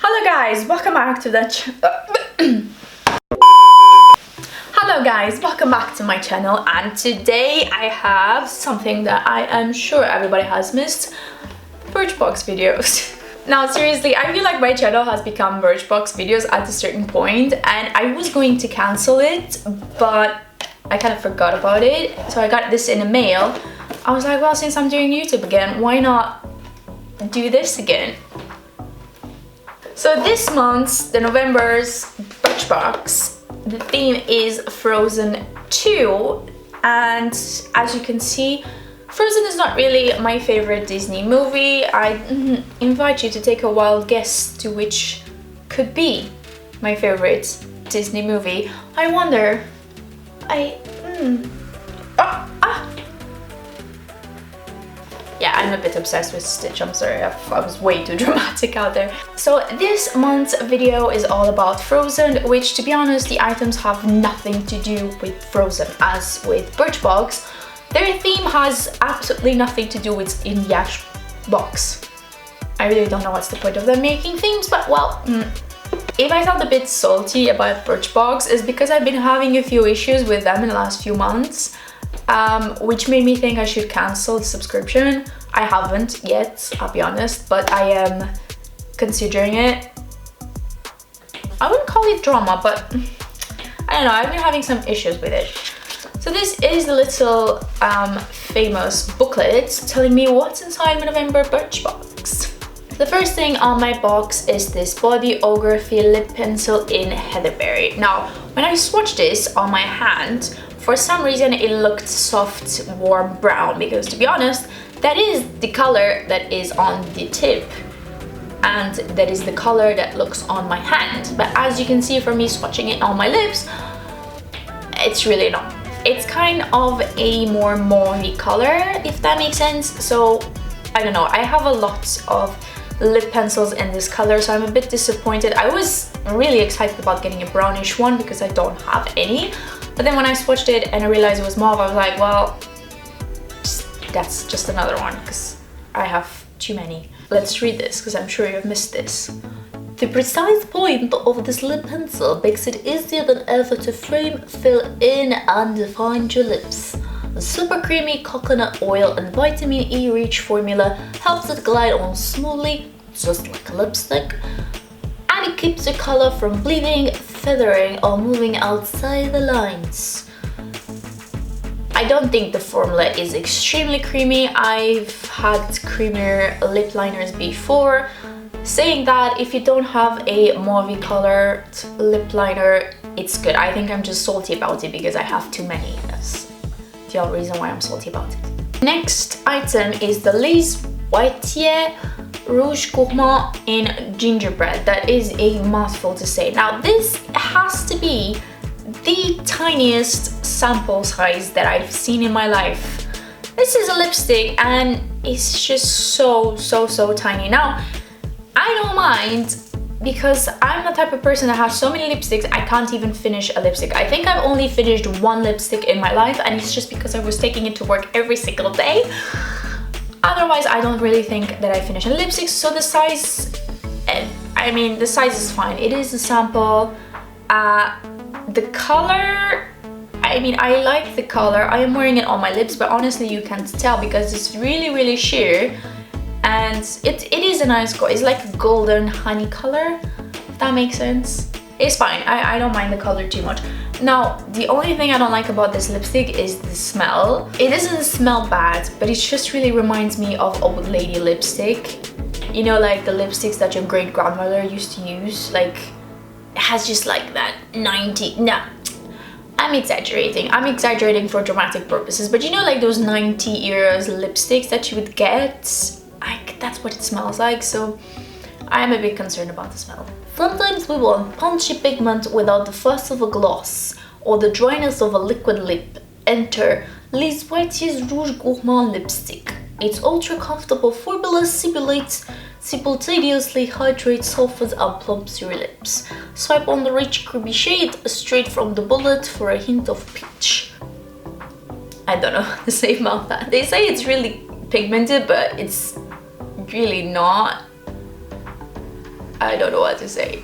Hello guys, welcome back to the Hello guys, welcome back to my channel, and today I have something that I am sure everybody has missed: Birchbox videos. Now seriously, I feel like my channel has become Birchbox videos at a certain point, and I was going to cancel it, but I kind of forgot about it. So I got this in the mail. I was like, well, since I'm doing YouTube again, why not do this again? So this month's, the November's Birchbox, the theme is Frozen 2, and as you can see, Frozen is not really my favorite Disney movie. I invite you to take a wild guess to which could be my favorite Disney movie. I wonder, yeah, I'm a bit obsessed with Stitch, I'm sorry, I was way too dramatic out there. So this month's video is all about Frozen, which, to be honest, the items have nothing to do with Frozen. As with Birchbox, their theme has absolutely nothing to do with in the actual box. I really don't know what's the point of them making themes, but well, if I felt a bit salty about Birchbox, is because I've been having a few issues with them in the last few months. Which made me think I should cancel the subscription. I haven't yet, I'll be honest, but I am considering it. I wouldn't call it drama, but I don't know, I've been having some issues with it. So this is the little famous booklet telling me what's inside my November Birchbox. The first thing on my box is this Bodyography lip pencil in Heatherberry. Now, when I swatched this on my hand, for some reason it looked soft, warm brown, because to be honest, that is the color that is on the tip, and that is the color that looks on my hand. But as you can see from me swatching it on my lips, it's really not. It's kind of a more mauvey color, if that makes sense. So I don't know, I have a lot of lip pencils in this color, so I'm a bit disappointed. I was really excited about getting a brownish one because I don't have any, but then when I swatched it and I realized it was mauve, I was like, well, that's just another one because I have too many. Let's read this because I'm sure you've missed this. The precise point of this lip pencil makes it easier than ever to frame, fill in and define your lips. The super creamy coconut oil and vitamin E rich formula helps it glide on smoothly, just like a lipstick, and it keeps the color from bleeding, feathering or moving outside the lines. I don't think the formula is extremely creamy. I've had creamier lip liners before. Saying that, if you don't have a mauve colored lip liner, it's good. I think I'm just salty about it because I have too many. That's the only reason why I'm salty about it. Next item is the Lise Watier Rouge Gourmand in Gingerbread. That is a mouthful to say. Now this has to be the tiniest sample size that I've seen in my life. This is a lipstick and it's just so tiny. Now I don't mind, because I'm the type of person that has so many lipsticks I can't even finish a lipstick. I think I've only finished one lipstick in my life, and it's just because I was taking it to work every single day. Otherwise, I don't really think that I finish a lipstick. So the size, I mean, the size is fine. It is a sample. The color, I mean, I like the color. I am wearing it on my lips, but honestly you can't tell because it's really sheer. And it is a nice color. It's like a golden honey color, if that makes sense. It's fine, I don't mind the color too much. Now, the only thing I don't like about this lipstick is the smell. It doesn't smell bad, but it just really reminds me of old lady lipstick. You know, like the lipsticks that your great grandmother used to use. Like, it has just like that 90, no. I'm exaggerating for dramatic purposes, but you know, like those 90 eras lipsticks that you would get? That's what it smells like, so I'm a bit concerned about the smell. Sometimes we want punchy pigment without the fuss of a gloss or the dryness of a liquid lip. Enter Lise Watier's Rouge Gourmand lipstick. Its ultra comfortable formula simultaneously hydrates, softens and plumps your lips. Swipe on the rich creamy shade straight from the bullet for a hint of peach. I don't know how to say about that. They say it's really pigmented, but it's really not. I don't know what to say.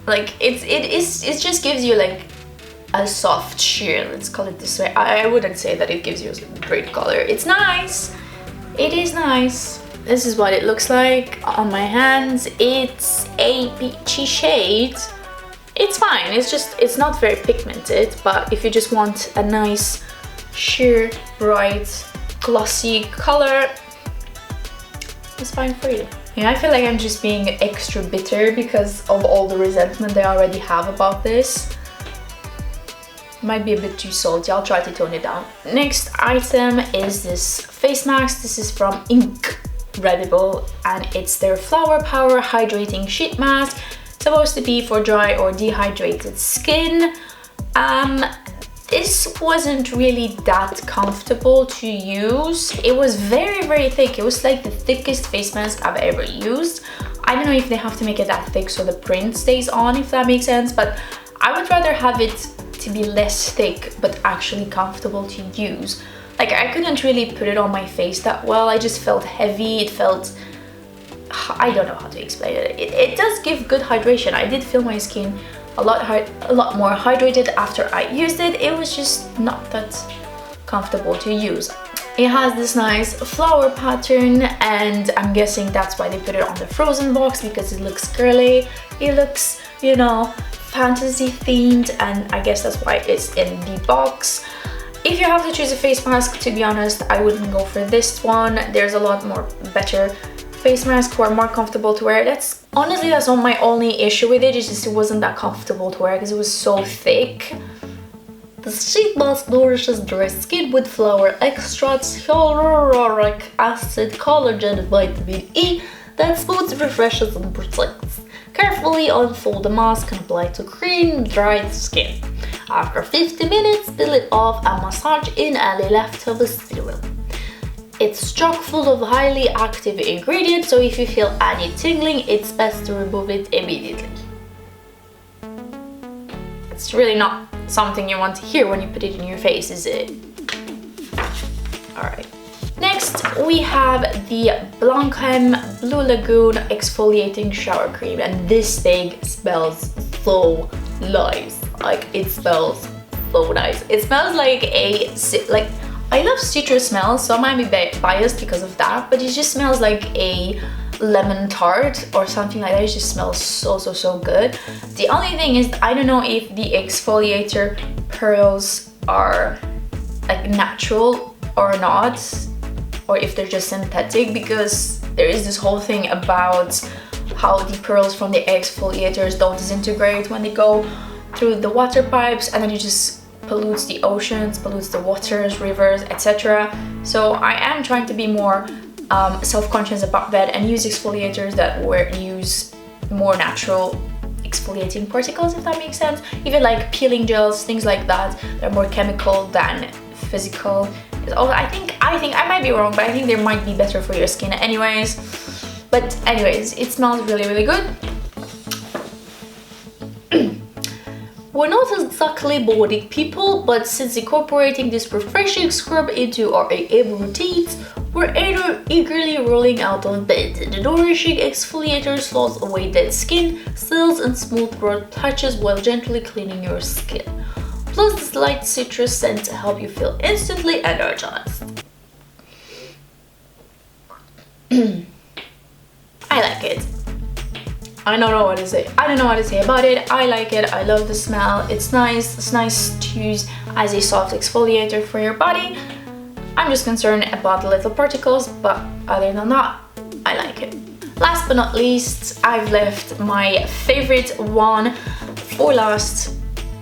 Like it just gives you like a soft sheer, let's call it this way. I wouldn't say that it gives you a great color. It's nice. It is nice. This is what it looks like on my hands. It's a peachy shade. It's fine. It's not very pigmented, but if you just want a nice sheer, bright, glossy color, it's fine for you. Yeah, I feel like I'm just being extra bitter because of all the resentment I already have about this. Might be a bit too salty. I'll try to tone it down. Next item is this face mask. This is from INC.redible and it's their Flower Power Hydrating Sheet Mask. It's supposed to be for dry or dehydrated skin. This wasn't really that comfortable to use. It was very, very thick. It was like the thickest face mask I've ever used. I don't know if they have to make it that thick so the print stays on, if that makes sense, but I would rather have it to be less thick but actually comfortable to use. Like, I couldn't really put it on my face that well. I just felt heavy. It felt, I don't know how to explain it. It does give good hydration. I did feel my skin a lot more hydrated after I used it. It was just not that comfortable to use. It has this nice flower pattern and I'm guessing that's why they put it on the frozen box, because it looks girly. It looks, you know, fantasy themed, and I guess that's why it's in the box. If you have to choose a face mask, to be honest, I wouldn't go for this one. There's a lot more better face masks who are more comfortable to wear. That's honestly, that's not my only issue with it. It's just it wasn't that comfortable to wear because it was so thick. The sheet mask nourishes dry skin with flower extracts, hyaluronic acid, collagen, and vitamin E that smooths, refreshes, and protects. Carefully unfold the mask and apply to clean, dry skin. After 50 minutes, peel it off and massage in any leftover serum. It's chock full of highly active ingredients, so if you feel any tingling, it's best to remove it immediately. It's really not something you want to hear when you put it in your face, is it? Alright. Next, we have the Blancreme Blue Lagoon Exfoliating Shower Cream, and this thing smells so nice. Like, it smells so nice. It smells like I love citrus smells, so I might be biased because of that, but it just smells like a lemon tart or something like that. It just smells so good. The only thing is, I don't know if the exfoliator pearls are like natural or not, or if they're just synthetic, because there is this whole thing about how the pearls from the exfoliators don't disintegrate when they go through the water pipes, and then it just pollutes the oceans, pollutes the waters, rivers, etc. So I am trying to be more self-conscious about that and use exfoliators that use more natural exfoliating particles, if that makes sense. Even like peeling gels, things like that, they're more chemical than physical. I think I might be wrong, but I think they might be better for your skin anyways. But anyways, it smells really good. We're not exactly body people, but since incorporating this refreshing scrub into our AM routines, we're eagerly rolling out of bed. The nourishing exfoliator slows away dead skin, cells, and smooth growth patches while gently cleaning your skin. Plus this light citrus scent to help you feel instantly energized. I like it. I don't know what to say. I don't know what to say about it. I like it. I love the smell. It's nice. It's nice to use as a soft exfoliator for your body. I'm just concerned about the little particles, but other than that, I like it. Last but not least, I've left my favorite one for last.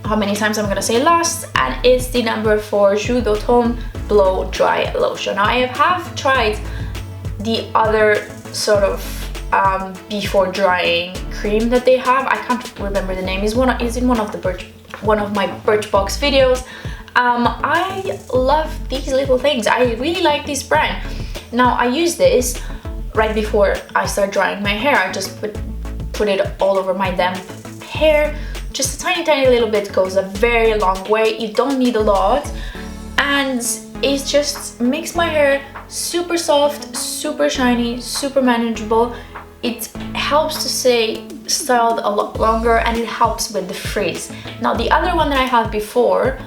How many times I'm gonna say last? And it's the number 4 Jour d'Automne Blow Dry Lotion. Now, I have tried the other sort of before drying cream that they have. I can't remember the name. It's in one of my Birchbox videos. I love these little things. I really like this brand. Now, I use this right before I start drying my hair. I just put it all over my damp hair. Just a tiny little bit goes a very long way. You don't need a lot, and it just makes my hair super soft, super shiny, super manageable. It helps to stay styled a lot longer, and it helps with the frizz. Now the other one that I had before,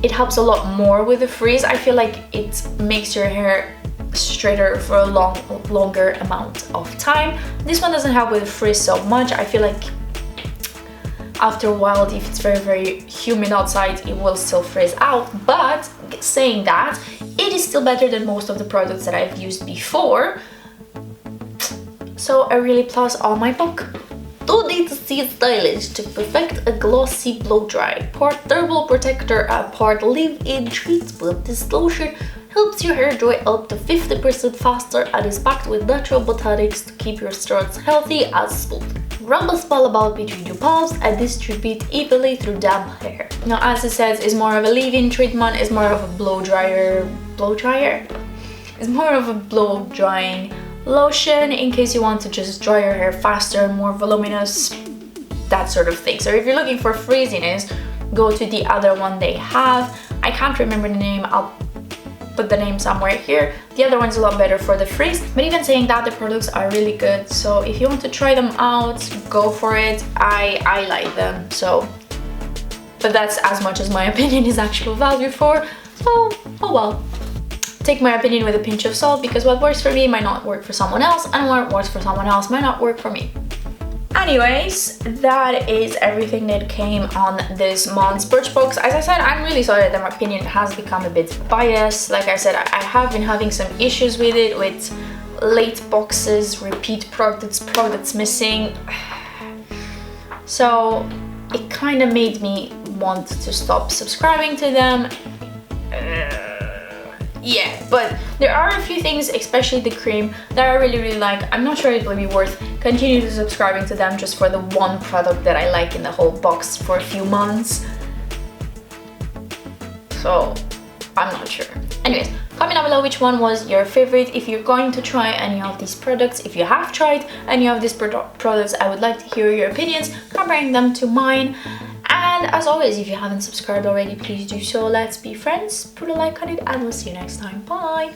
it helps a lot more with the frizz. I feel like it makes your hair straighter for a longer amount of time. This one doesn't help with the frizz so much. I feel like after a while, if it's very humid outside, it will still frizz out. But saying that, it is still better than most of the products that I've used before. So I really plus on my book. Don't need to see stylish to perfect a glossy blow dry. Pour thermal protector and part leave-in treatment. This lotion helps your hair dry up to 50% faster and is packed with natural botanics to keep your strands healthy and smooth. Rub a small amount between your palms and distribute evenly through damp hair. Now, as it says, it's more of a leave-in treatment, it's more of a blow dryer? It's more of a blow drying lotion in case you want to just dry your hair faster, more voluminous, that sort of thing. So if you're looking for frizziness, go to the other one they have. I can't remember the name, I'll put the name somewhere here. The other one's a lot better for the frizz, but even saying that, the products are really good. So if you want to try them out, go for it. I like them, so, but that's as much as my opinion is actual value for, so oh well. Take my opinion with a pinch of salt, because what works for me might not work for someone else, and what works for someone else might not work for me. Anyways, that is everything that came on this month's Birchbox. As I said, I'm really sorry that my opinion has become a bit biased. Like I said, I have been having some issues with it, with late boxes, repeat products missing. So it kind of made me want to stop subscribing to them. Yeah, but there are a few things, especially the cream, that I really like. I'm not sure it will be worth continuing to subscribing to them just for the one product that I like in the whole box for a few months. So I'm not sure. Anyways, comment down below which one was your favorite. If you're going to try any of these products, if you have tried any of these products, I would like to hear your opinions, comparing them to mine. And as always, if you haven't subscribed already, please do so. Let's be friends, put a like on it, and we'll see you next time. Bye!